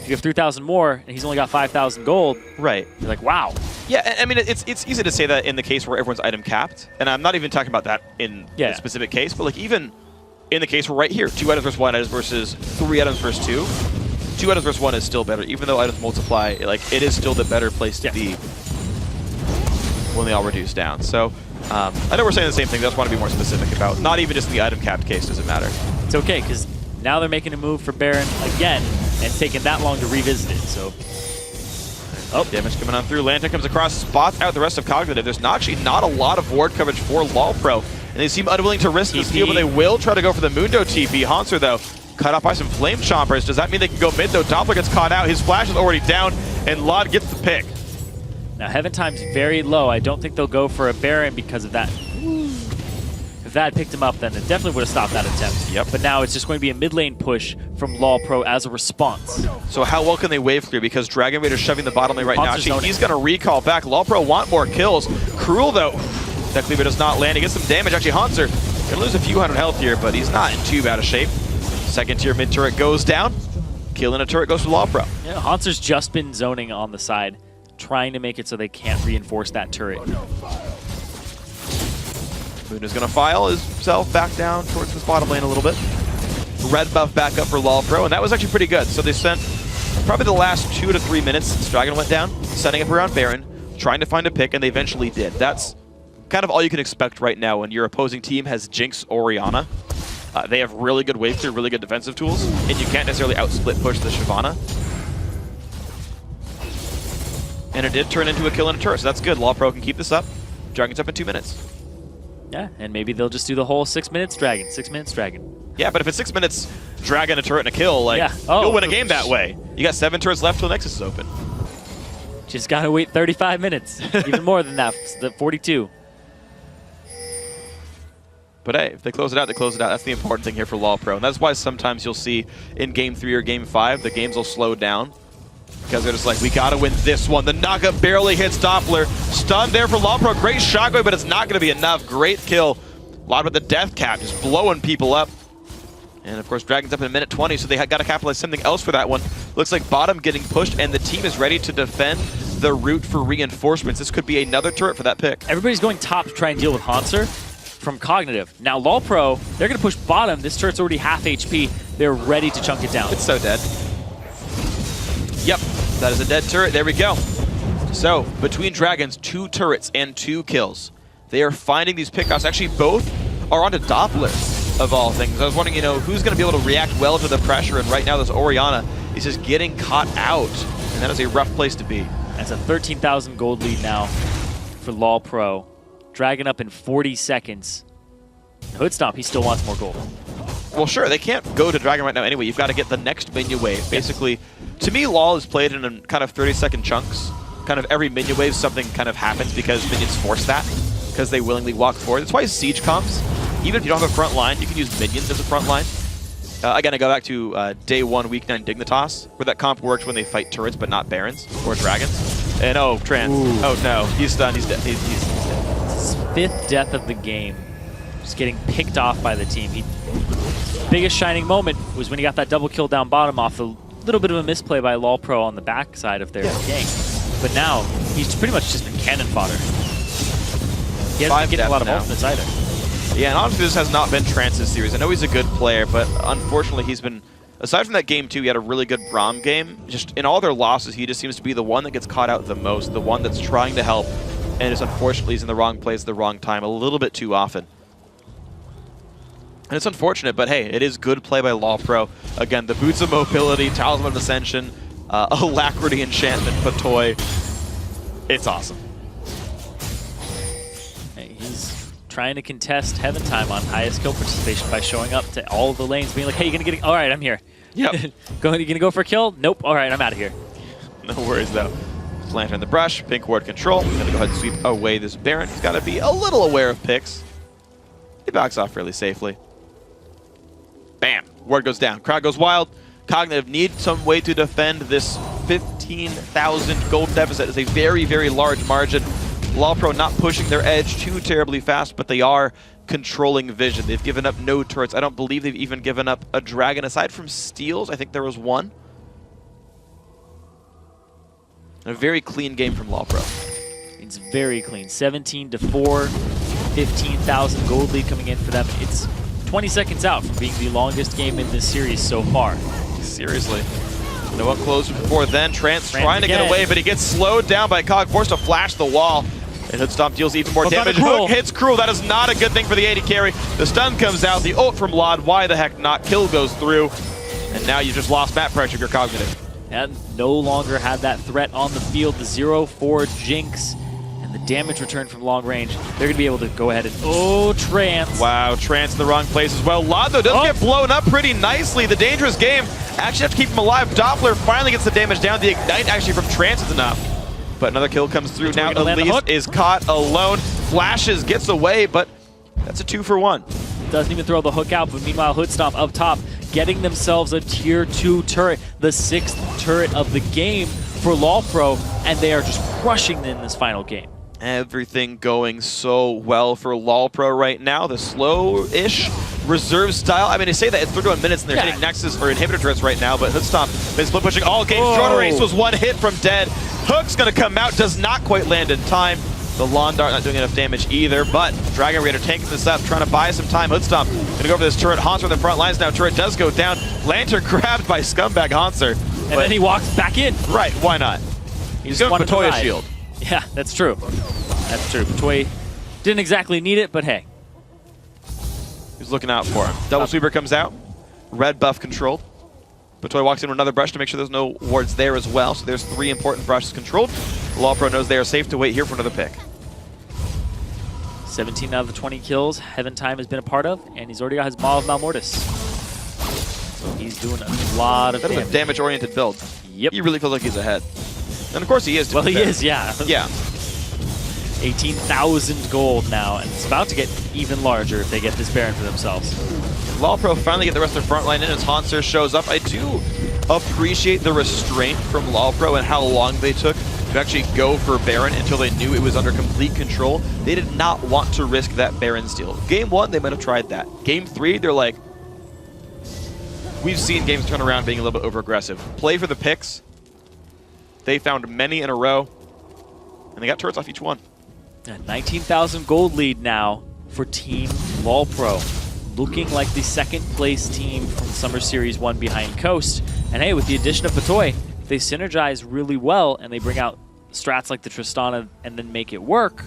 If you have 3,000 more and he's only got 5,000 gold, right? You're like, wow. Yeah, I mean, it's easy to say that in the case where everyone's item capped, and I'm not even talking about that in a specific case, but like even in the case where right here, 2 items versus 1 items versus 3 items versus 2, 2 items versus 1 is still better, even though items multiply. Like, it is still the better place to be when they all reduce down. So I know we're saying the same thing. I just want to be more specific about not even just the item capped case doesn't matter. It's okay, because now they're making a move for Baron again, and it's taking that long to revisit it. So, damage coming on through. Lantern comes across, spots out the rest of Cognitive. There's actually not a lot of ward coverage for Law Pro, and they seem unwilling to risk the steal, but they will try to go for the Mundo TP. Hanser, though, cut off by some Flame Chompers. Does that mean they can go mid, though? Doppler gets caught out. His flash is already down, and Lod gets the pick. Now, Heaven Time's very low. I don't think they'll go for a Baron because of that. If that had picked him up, then it definitely would have stopped that attempt. Yep. But now it's just going to be a mid lane push from Law Pro as a response. So how well can they wave clear? Because Dragon Raider's shoving the bottom lane right now. Actually, he's going to recall back. Law Pro want more kills. Cruel, though. That cleaver does not land. He gets some damage. Actually, Hanser going to lose a few hundred health here, but he's not in too bad a shape. Second tier mid turret goes down. Killing a turret goes to Law Pro. Yeah, Hanser's just been zoning on the side, trying to make it so they can't reinforce that turret. Moon is going to file himself back down towards this bottom lane a little bit. Red buff back up for Law Pro, and that was actually pretty good. So they spent probably the last 2 to 3 minutes since Dragon went down, setting up around Baron, trying to find a pick, and they eventually did. That's kind of all you can expect right now when your opposing team has Jinx or Orianna. They have really good wave clear, really good defensive tools, and you can't necessarily outsplit push the Shyvana. And it did turn into a kill and a turret, so that's good. Law Pro can keep this up. Dragon's up in 2 minutes. Yeah, and maybe they'll just do the whole 6 minutes Dragon, 6 minutes Dragon. Yeah, but if it's 6 minutes Dragon, a turret, and a kill, like, you'll win a game that way. You got 7 turrets left till Nexus is open. Just gotta wait 35 minutes. Even more than that, the 42. But hey, if they close it out, they close it out. That's the important thing here for Law Pro. And that's why sometimes you'll see in Game 3 or Game 5, the games will slow down. Because they're just like, we gotta win this one. The knockup barely hits Doppler. Stunned there for Law Pro. Great shockwave, but it's not gonna be enough. Great kill. Lod with the death cap, just blowing people up. And of course, Dragon's up in a minute 20, so they got to capitalize something else for that one. Looks like bottom getting pushed, and the team is ready to defend the route for reinforcements. This could be another turret for that pick. Everybody's going top to try and deal with Hanser from Cognitive. Now, LOL Pro, they're going to push bottom. This turret's already half HP. They're ready to chunk it down. It's so dead. Yep, that is a dead turret. There we go. So, between Dragons, 2 turrets and 2 kills. They are finding these pickoffs. Actually, both are onto Doppler, of all things. I was wondering, who's going to be able to react well to the pressure, and right now this Orianna is just getting caught out, and that is a rough place to be. That's a 13,000 gold lead now for LOL Pro. Dragon up in 40 seconds. Hoodstomp, he still wants more gold. Well, sure, they can't go to Dragon right now anyway. You've got to get the next minion wave. Basically, to me, LOL is played in kind of 30-second chunks. Kind of every minion wave, something kind of happens because minions force that, because they willingly walk forward. That's why Siege comps, even if you don't have a front line, you can use minions as a front line. Again, I go back to day 1, week 9 Dignitas, where that comp works when they fight turrets but not barons or dragons. And oh, Tran. Ooh. Oh no, he's done. He's dead. He's dead. It's his 5th death of the game. Just getting picked off by the team. Biggest shining moment was when he got that double kill down bottom off a little bit of a misplay by LOL Pro on the back side of their gank. But now, he's pretty much just been cannon fodder. He hasn't been getting a lot of ultimates either. Yeah, and honestly, this has not been Trance's series. I know he's a good player, but unfortunately, he's been, aside from that game 2, he had a really good Braum game. Just in all their losses, he just seems to be the one that gets caught out the most, the one that's trying to help, and just unfortunately he's in the wrong place at the wrong time a little bit too often. And it's unfortunate, but hey, it is good play by LOL Pro. Again, the Boots of Mobility, Talisman of Ascension, Alacrity Enchantment, Patoy. It's awesome. He's trying to contest Heaven Time on highest kill participation by showing up to all the lanes, being like, hey, you gonna get it? All right, I'm here. Yep. You gonna go for a kill? Nope. All right, I'm out of here. No worries, though. Lantern in the brush, pink ward control. He's gonna go ahead and sweep away this Baron. He's gotta be a little aware of picks. He backs off fairly safely. Bam! Ward goes down. Crowd goes wild. Cognitive need some way to defend this 15,000 gold deficit. It's a very, very large margin. LOL Pro not pushing their edge too terribly fast, but they are controlling vision. They've given up no turrets. I don't believe they've even given up a dragon. Aside from steals, I think there was one. A very clean game from LOL Pro. It's very clean. 17-4, 15,000 gold lead coming in for them. It's 20 seconds out from being the longest game in this series so far. Seriously. No one closed before then. Trance trying to get away, but he gets slowed down by COG, forced to flash the wall. And Hoodstomp deals even more damage. Hook hits Cruel. That is not a good thing for the AD carry. The stun comes out. The ult from Lod. Why the heck not? Kill goes through. And now you just lost map pressure if you're Cognitive. And no longer have that threat on the field. The 0-4 Jinx and the damage return from long range. They're going to be able to go ahead and... Oh, Trance. Wow, Trance in the wrong place as well. Lod, though, does get blown up pretty nicely. The dangerous game. Actually have to keep him alive. Doppler finally gets the damage down. The Ignite actually from Trance is enough. But another kill comes through. Now Elise is caught alone. Flashes, gets away, but that's a 2-for-1. Doesn't even throw the hook out, but meanwhile, Hoodstomp up top, getting themselves a tier 2 turret, the 6th turret of the game for LOL Pro, and they are just crushing in this final game. Everything going so well for LOL Pro right now. The slow-ish reserve style. I mean, they say that it's 31 minutes and they're hitting Nexus or inhibitor turrets right now, but Hoodstomp been split pushing all game. Shorter race was one hit from dead. Hook's gonna come out, does not quite land in time. The Lawn Dart not doing enough damage either, but Dragon Raider tanking this up, trying to buy some time. Hoodstomp gonna go for this turret. Hanser in the front lines now. Turret does go down. Lantern grabbed by Scumbag Hanser. And then he walks back in. Right, why not? He's going for Patoya's shield. Yeah, that's true. That's true. Patoy didn't exactly need it, but hey. He's looking out for him. Double sweeper comes out. Red buff controlled. Patoy walks in with another brush to make sure there's no wards there as well. So there's 3 important brushes controlled. LOL Pro knows they are safe to wait here for another pick. 17 out of the 20 kills Heaven Time has been a part of, and he's already got his Maw of Malmortis. So he's doing a lot of damage. That is a damage-oriented build. Yep. He really feels like he's ahead. And of course he is. Well, he is, yeah. Yeah. 18,000 gold now, and it's about to get even larger if they get this Baron for themselves. LOL Pro finally get the rest of their front line in as Hanser shows up. I do appreciate the restraint from LOL Pro and how long they took to actually go for Baron until they knew it was under complete control. They did not want to risk that Baron steal. Game 1, they might have tried that. Game 3, they're like, we've seen games turn around being a little bit over-aggressive. Play for the picks. They found many in a row, and they got turrets off each one. A 19,000 gold lead now for Team LOLPro. Looking like the second place team from Summer Series 1 behind Coast. And hey, with the addition of Patoy, they synergize really well and they bring out strats like the Tristana and then make it work.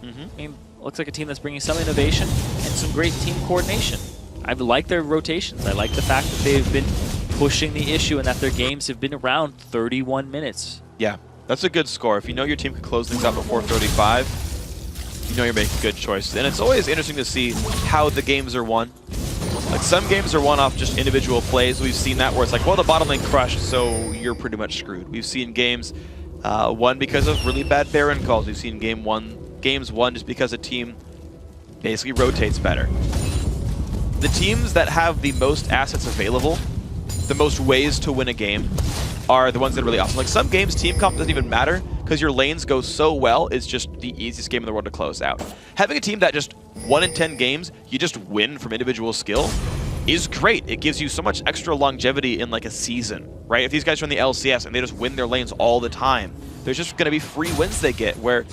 I mean, looks like a team that's bringing some innovation and some great team coordination. I like their rotations. I like the fact that they've been pushing the issue and that their games have been around 31 minutes. Yeah, that's a good score. If you know your team can close things out before 35, you know you're making good choices. And it's always interesting to see how the games are won. Like, some games are won off just individual plays. We've seen that where it's like, well, the bottom lane crushed, so you're pretty much screwed. We've seen games won because of really bad Baron calls. We've seen games won just because a team basically rotates better. The teams that have the most assets available, the most ways to win a game, are the ones that are really awesome. Like, some games, team comp doesn't even matter because your lanes go so well, it's just the easiest game in the world to close out. Having a team that just 1 in 10 games, you just win from individual skill is great. It gives you so much extra longevity in like a season, right? If these guys are in the LCS and they just win their lanes all the time, there's just going to be free wins they get where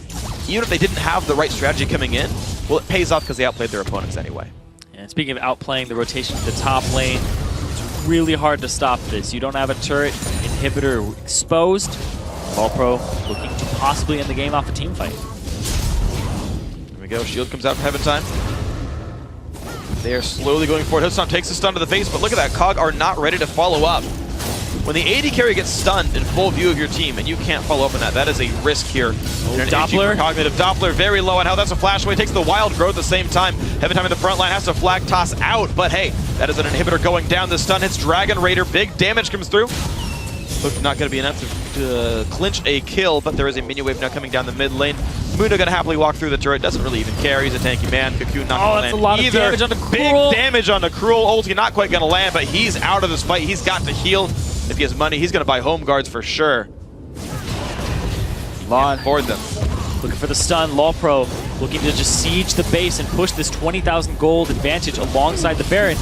even if they didn't have the right strategy coming in, well, it pays off because they outplayed their opponents anyway. And speaking of outplaying the rotation to the top lane, it's really hard to stop this. You don't have a turret inhibitor exposed. LOLPro looking to possibly end the game off a team fight. Here we go. Shield comes out for Heaven Time. They are slowly going forward. Hoodstomp takes a stun to the face, but look at that. COG are not ready to follow up. When the AD carry gets stunned in full view of your team and you can't follow up on that, that is a risk here. Doppler. Cognitive Doppler very low on health. That's a flash away. Takes the wild growth at the same time. Heaven Time in the front line has to flag toss out, but hey, that is an inhibitor going down. The stun hits Dragon Raider. Big damage comes through. Look, not going to be enough to clinch a kill, but there is a minion wave now coming down the mid lane. Mundo going to happily walk through the turret. Doesn't really even care. He's a tanky man. Cocoon not going to land that's a lot either. of damage on the Cruel. Big damage on the Cruel. Ulti not quite going to land, but he's out of this fight. He's got to heal. If he has money, he's going to buy home guards for sure. Lon for them. looking for the stun. LOLPro looking to just siege the base and push this 20,000 gold advantage alongside the Baron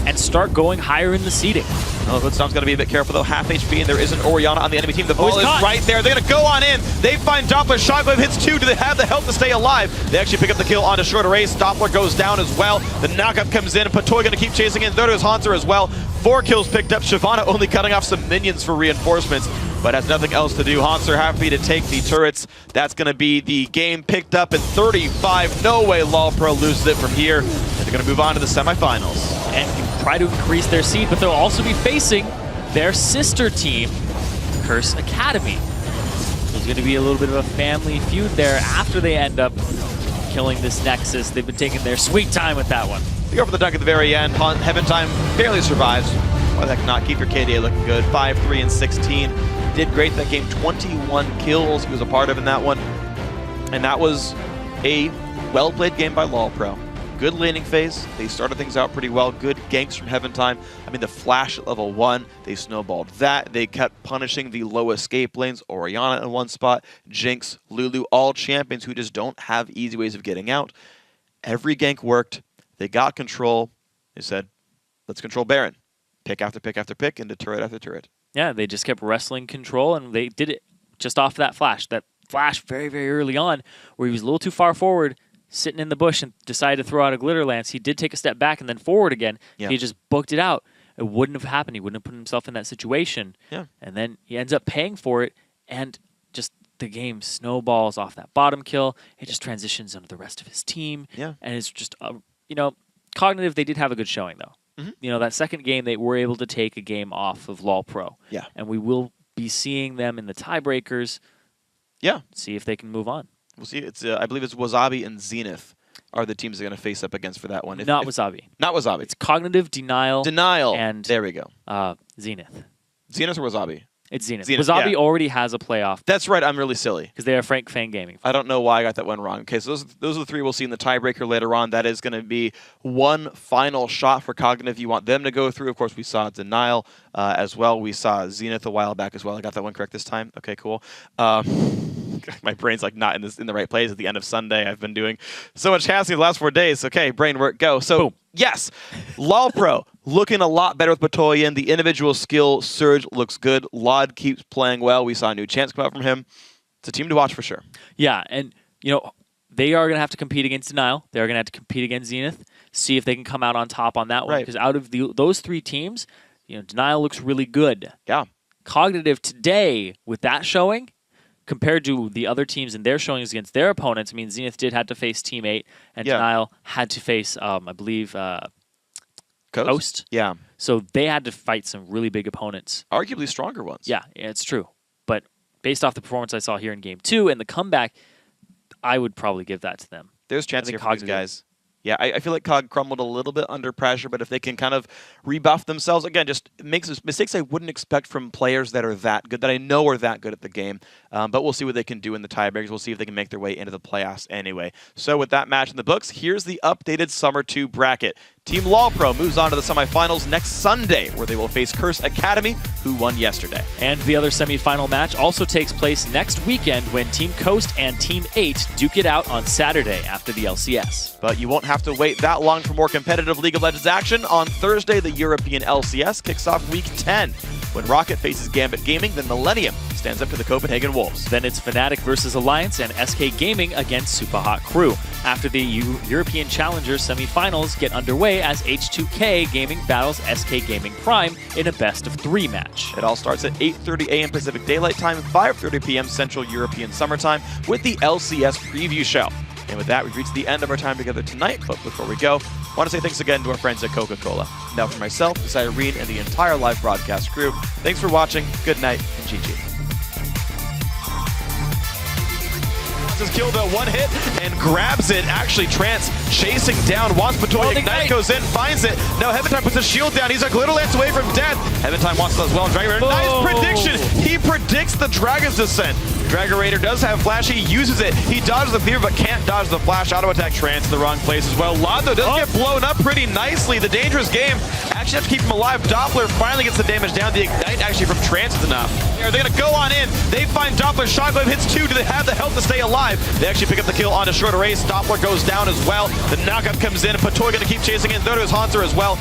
and start going higher in the seeding. Oh, Hoodstomp's got to be a bit careful though. Half HP, and there is an Orianna on the enemy team. The ball is right there. They're going to go on in. They find Doppler. Shockwave hits 2. Do they have the health to stay alive? They actually pick up the kill onto Shorter Ace. Doppler goes down as well. The knockup comes in. Patoy going to keep chasing in. There goes Haunter as well. 4 kills picked up. Shyvana only cutting off some minions for reinforcements, but has nothing else to do. Haunter happy to take the turrets. That's going to be the game picked up in 35. No way LOLPro loses it from here. And they're going to move on to the semifinals. And try to increase their seed, but they'll also be facing their sister team, Curse Academy. There's going to be a little bit of a family feud there after they end up killing this Nexus. They've been taking their sweet time with that one. They go for the dunk at the very end. Heaven Time barely survives. Why the heck not? Keep your KDA looking good. 5-3 and 16. Did great that game. 21 kills he was a part of in that one. And that was a well-played game by LOLPro. Good laning phase. They started things out pretty well. Good ganks from Heaven Time. I mean, the flash at level 1, they snowballed that. They kept punishing the low escape lanes. Orianna in one spot, Jinx, Lulu, all champions who just don't have easy ways of getting out. Every gank worked. They got control. They said, let's control Baron. Pick after pick after pick into turret after turret. Yeah, they just kept wrestling control, and they did it just off that flash. That flash very, very early on where he was a little too far forward, sitting in the bush and decided to throw out a glitter lance. He did take a step back and then forward again. Yeah. He just booked it out. It wouldn't have happened. He wouldn't have put himself in that situation. Yeah. And then he ends up paying for it, and just the game snowballs off that bottom kill. It just transitions into the rest of his team. Yeah. And it's just, you know, Cognitive, they did have a good showing, though. You know, that second game, they were able to take a game off of LOLPro. Yeah. And we will be seeing them in the tiebreakers. Yeah. See if they can move on. We'll see. It's I believe it's Wasabi and Zenith are the teams they're going to face up against for that one. Wasabi. Not Wasabi. It's Cognitive, Denial. And there we go. Zenith. Zenith or Wasabi? It's Zenith. Zenith, Wasabi yeah. already has a playoff. That's right. I'm really silly. Because they are Frank Fang Gaming. I don't know why I got that one wrong. Okay, so those are the 3 we'll see in the tiebreaker later on. That is going to be one final shot for Cognitive. You want them to go through. Of course, we saw Denial as well. We saw Zenith a while back as well. I got that one correct this time. Okay, cool. my brain's like not in the right place at the end of Sunday. I've been doing so much casting the last 4 days. Okay, brain work, go. So Boom. yes, LOL Pro looking a lot better with Batoyan. The individual skill surge looks good. Lod keeps playing well. We saw a new chance come out from him. It's a team to watch for sure. Yeah, and they are going to have to compete against Denial. They're going to have to compete against Zenith, see if they can come out on top on that one. Right. Because out of those 3 teams, Denial looks really good. Yeah. Cognitive today, with that showing, compared to the other teams and their showings against their opponents, I mean, Zenith did have to face Team 8, and Denial had to face, I believe, Coast. Yeah. So they had to fight some really big opponents. Arguably stronger ones. Yeah, it's true. But based off the performance I saw here in Game 2 and the comeback, I would probably give that to them. There's chance here for these guys. Yeah, I feel like COG crumbled a little bit under pressure, but if they can kind of rebuff themselves, again, just makes mistakes I wouldn't expect from players that are that good, that I know are that good at the game. But we'll see what they can do in the tiebreakers. We'll see if they can make their way into the playoffs anyway. So with that match in the books, here's the updated Summer 2 bracket. Team LOL Pro moves on to the semifinals next Sunday, where they will face Curse Academy, who won yesterday. And the other semifinal match also takes place next weekend when Team Coast and Team 8 duke it out on Saturday after the LCS. But you won't have to wait that long for more competitive League of Legends action. On Thursday, the European LCS kicks off Week 10. When Rocket faces Gambit Gaming, then Millennium stands up to the Copenhagen Wolves. Then it's Fnatic versus Alliance and SK Gaming against Super Hot Crew. After the European Challengers semifinals get underway as H2K Gaming battles SK Gaming Prime in a best-of-3 match. It all starts at 8:30 a.m. Pacific Daylight Time, 5:30 p.m. Central European Summertime with the LCS preview show. And with that, we've reached the end of our time together tonight. But before we go, I want to say thanks again to our friends at Coca-Cola. Now for myself, this is Irene, and the entire live broadcast crew, thanks for watching, good night, and GG. Just killed a one hit and grabs it. Actually, Trance chasing down. Wants Batoyan. Ignite goes in, finds it. Now Heaventime puts his shield down. He's a little lance away from death. Heaventime wants it as well. Dragon Raider, nice prediction. He predicts the Dragon's Descent. Dragon Raider does have flash. He uses it. He dodges the fear, but can't dodge the flash. Auto attack Trance in the wrong place as well. Lado does get blown up pretty nicely. The dangerous game actually have to keep him alive. Doppler finally gets the damage down. The Ignite actually from Trance is enough. They're going to go on in. They find Doppler. Shotgun hits 2. Do they have the health to stay alive? They actually pick up the kill on a short array. Doppler goes down as well. The knockup comes in. Patoy going to keep chasing it. There goes Haunter as well.